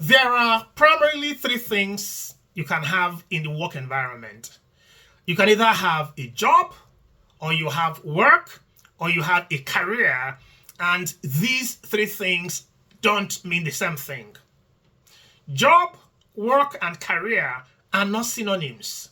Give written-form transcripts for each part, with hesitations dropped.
There are primarily three things you can have in the work environment. You can either have a job, or you have work, or you have a career, and these three things don't mean the same thing. Job, work, and career are not synonyms.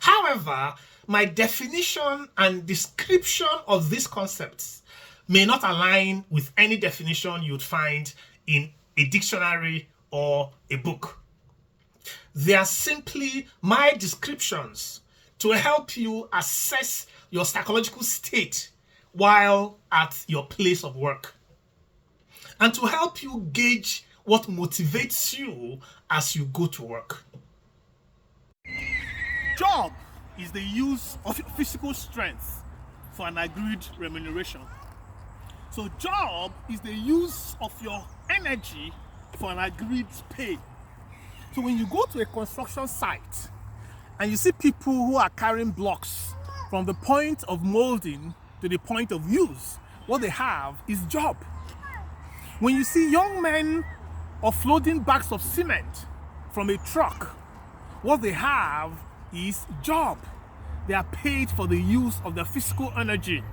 However, my definition and description of these concepts may not align with any definition you'd find in a dictionary or a book. They are simply my descriptions to help you assess your psychological state while at your place of work, and to help you gauge what motivates you as you go to work. Job is the use of your physical strength for an agreed remuneration. So job is the use of your energy for an agreed pay. So when you go to a construction site and you see people who are carrying blocks from the point of molding to the point of use, what they have is job. When you see young men offloading bags of cement from a truck, what they have is job. They are paid for the use of their physical energy.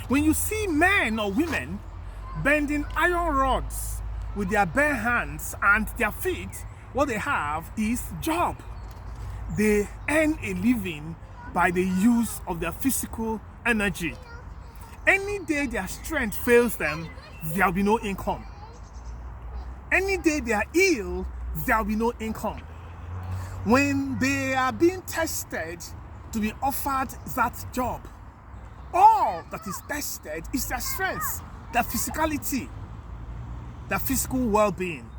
When you see men or women bending iron rods with their bare hands and their feet, what they have is job. They earn a living by the use of their physical energy. Any day their strength fails them, there will be no income. Any day they are ill, there will be no income. When they are being tested to be offered that job, all that is tested is their strength, their physicality, their physical well-being.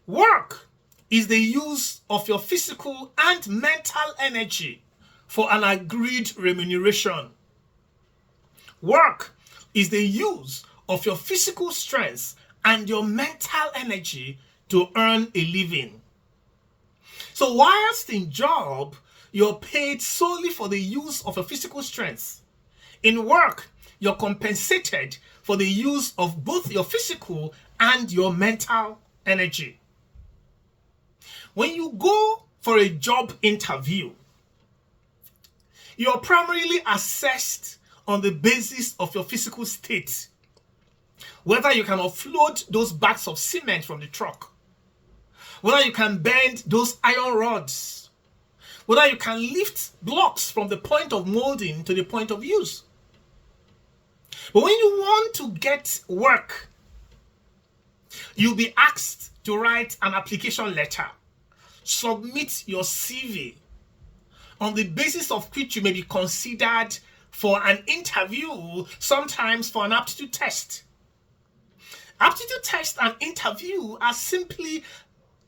Work is the use of your physical and mental energy for an agreed remuneration. Work is the use of your physical strength and your mental energy to earn a living. So whilst in job, you're paid solely for the use of your physical strength, in work, you're compensated for the use of both your physical and your mental energy. When you go for a job interview, you're primarily assessed on the basis of your physical state, whether you can offload those bags of cement from the truck, whether you can bend those iron rods, whether you can lift blocks from the point of molding to the point of use. But when you want to get work, you'll be asked to write an application letter, submit your CV, on the basis of which you may be considered for an interview, sometimes for an aptitude test. Aptitude test and interview are simply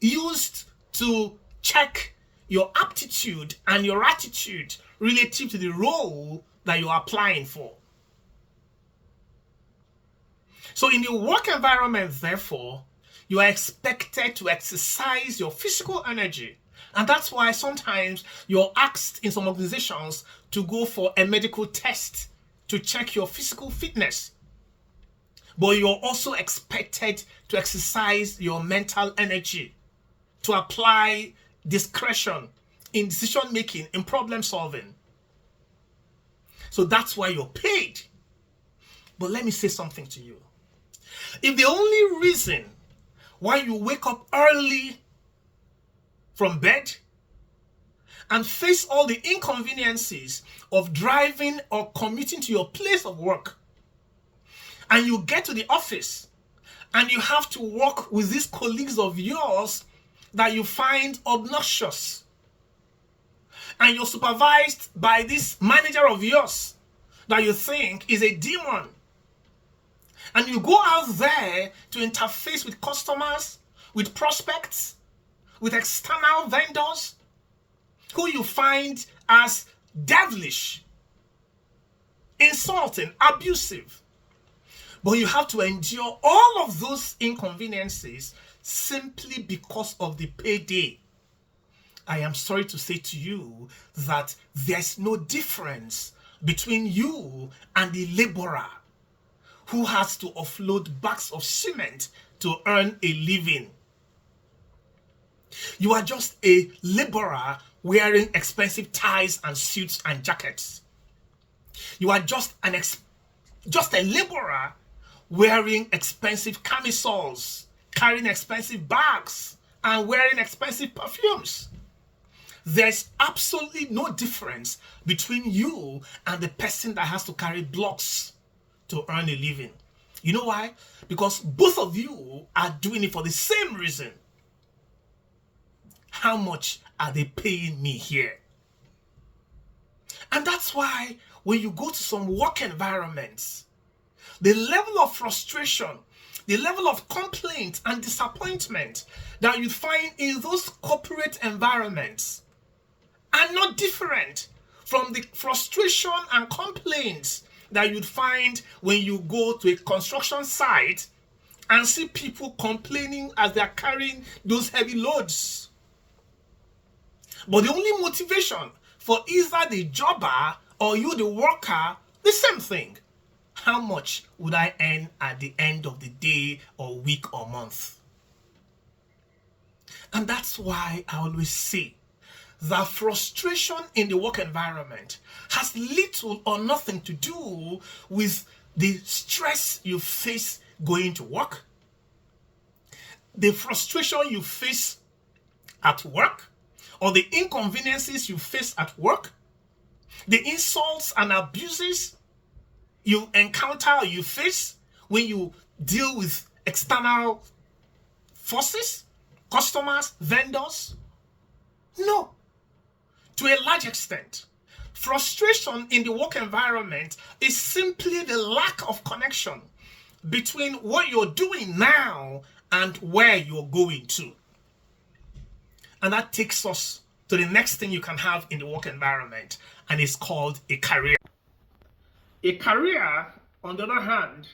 used to check your aptitude and your attitude relative to the role that you're applying for. So in the work environment, therefore, you are expected to exercise your physical energy. And that's why sometimes you're asked in some organizations to go for a medical test to check your physical fitness. But you're also expected to exercise your mental energy, to apply discretion in decision making, in problem solving. So that's why you're paid. But let me say something to you. If the only reason why you wake up early from bed and face all the inconveniences of driving or commuting to your place of work, and you get to the office and you have to work with these colleagues of yours that you find obnoxious, and you're supervised by this manager of yours that you think is a demon, and you go out there to interface with customers, with prospects, with external vendors who you find as devilish, insulting, abusive. But you have to endure all of those inconveniences simply because of the payday. I am sorry to say to you that there's no difference between you and the laborer who has to offload bags of cement to earn a living. You are just a laborer wearing expensive ties and suits and jackets. You are just a laborer wearing expensive camisoles, carrying expensive bags, and wearing expensive perfumes. There's absolutely no difference between you and the person that has to carry blocks to earn a living. You know why? Because both of you are doing it for the same reason. How much are they paying me here? And that's why when you go to some work environments, the level of frustration, the level of complaint and disappointment that you find in those corporate environments are not different from the frustration and complaints that you'd find when you go to a construction site and see people complaining as they're carrying those heavy loads. But the only motivation for either the jobber or you, the worker, the same thing. How much would I earn at the end of the day or week or month? And that's why I always say that frustration in the work environment has little or nothing to do with the stress you face going to work, the frustration you face at work, or the inconveniences you face at work, the insults and abuses you encounter or you face when you deal with external forces, customers, vendors. No. To a large extent, frustration in the work environment is simply the lack of connection between what you're doing now and where you're going to. And that takes us to the next thing you can have in the work environment, and it's called a career. A career, on the other hand,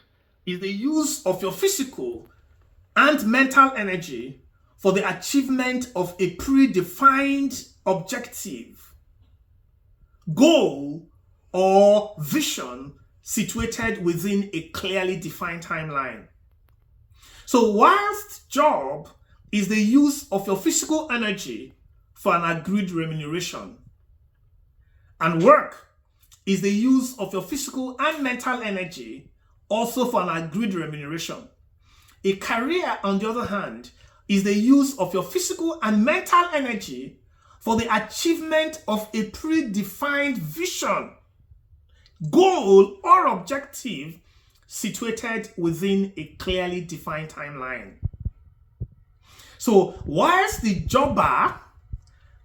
is the use of your physical and mental energy for the achievement of a predefined objective, goal, or vision situated within a clearly defined timeline. So whilst job is the use of your physical energy for an agreed remuneration, and work is the use of your physical and mental energy also for an agreed remuneration. A career, on the other hand, is the use of your physical and mental energy for the achievement of a predefined vision, goal, or objective situated within a clearly defined timeline. So, whilst the jobber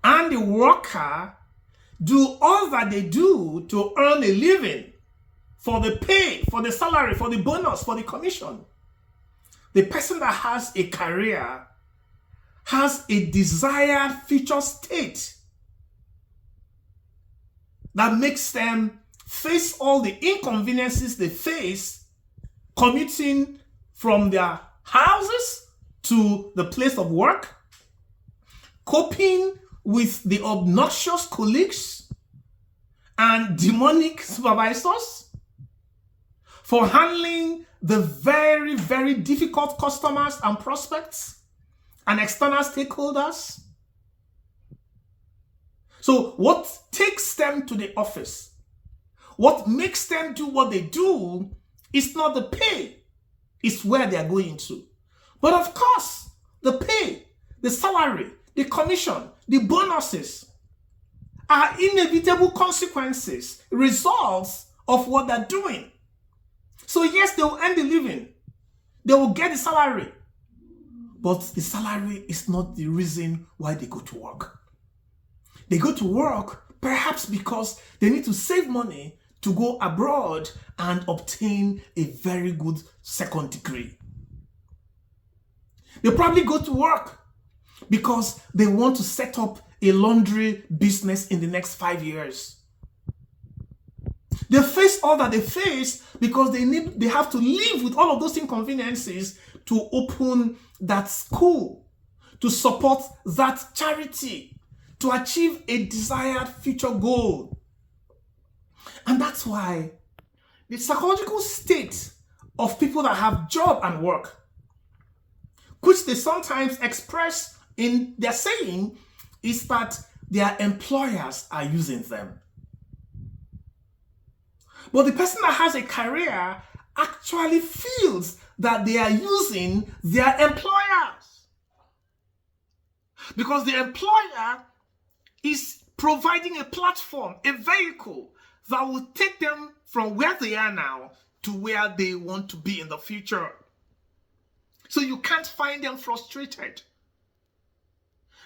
and the worker do all that they do to earn a living, for the pay, for the salary, for the bonus, for the commission, the person that has a career has a desired future state that makes them face all the inconveniences they face commuting from their houses to the place of work, coping with the obnoxious colleagues and demonic supervisors, for handling the very, very difficult customers and prospects and external stakeholders. So what takes them to the office, what makes them do what they do, is not the pay, it's where they are going to. But of course, the pay, the salary, the commission, the bonuses are inevitable consequences, results of what they're doing. So yes, they will earn the living, they will get the salary, but the salary is not the reason why they go to work. They go to work perhaps because they need to save money to go abroad and obtain a very good second degree. They probably go to work because they want to set up a laundry business in the next 5 years. They face all that they face because they have to live with all of those inconveniences to open that school, to support that charity, to achieve a desired future goal. And that's why the psychological state of people that have job and work which they sometimes express in their saying is that their employers are using them. But the person that has a career actually feels that they are using their employers, because the employer is providing a platform, a vehicle that will take them from where they are now to where they want to be in the future. So you can't find them frustrated.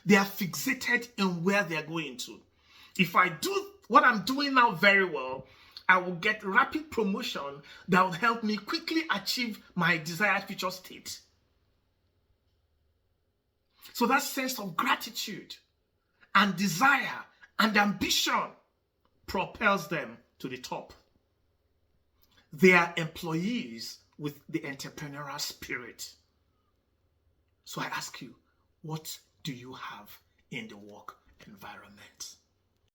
They are fixated in where they're going to. If I do what I'm doing now very well, I will get rapid promotion that will help me quickly achieve my desired future state. So that sense of gratitude and desire and ambition propels them to the top. They are employees with the entrepreneurial spirit. So I ask you, what do you have in the work environment?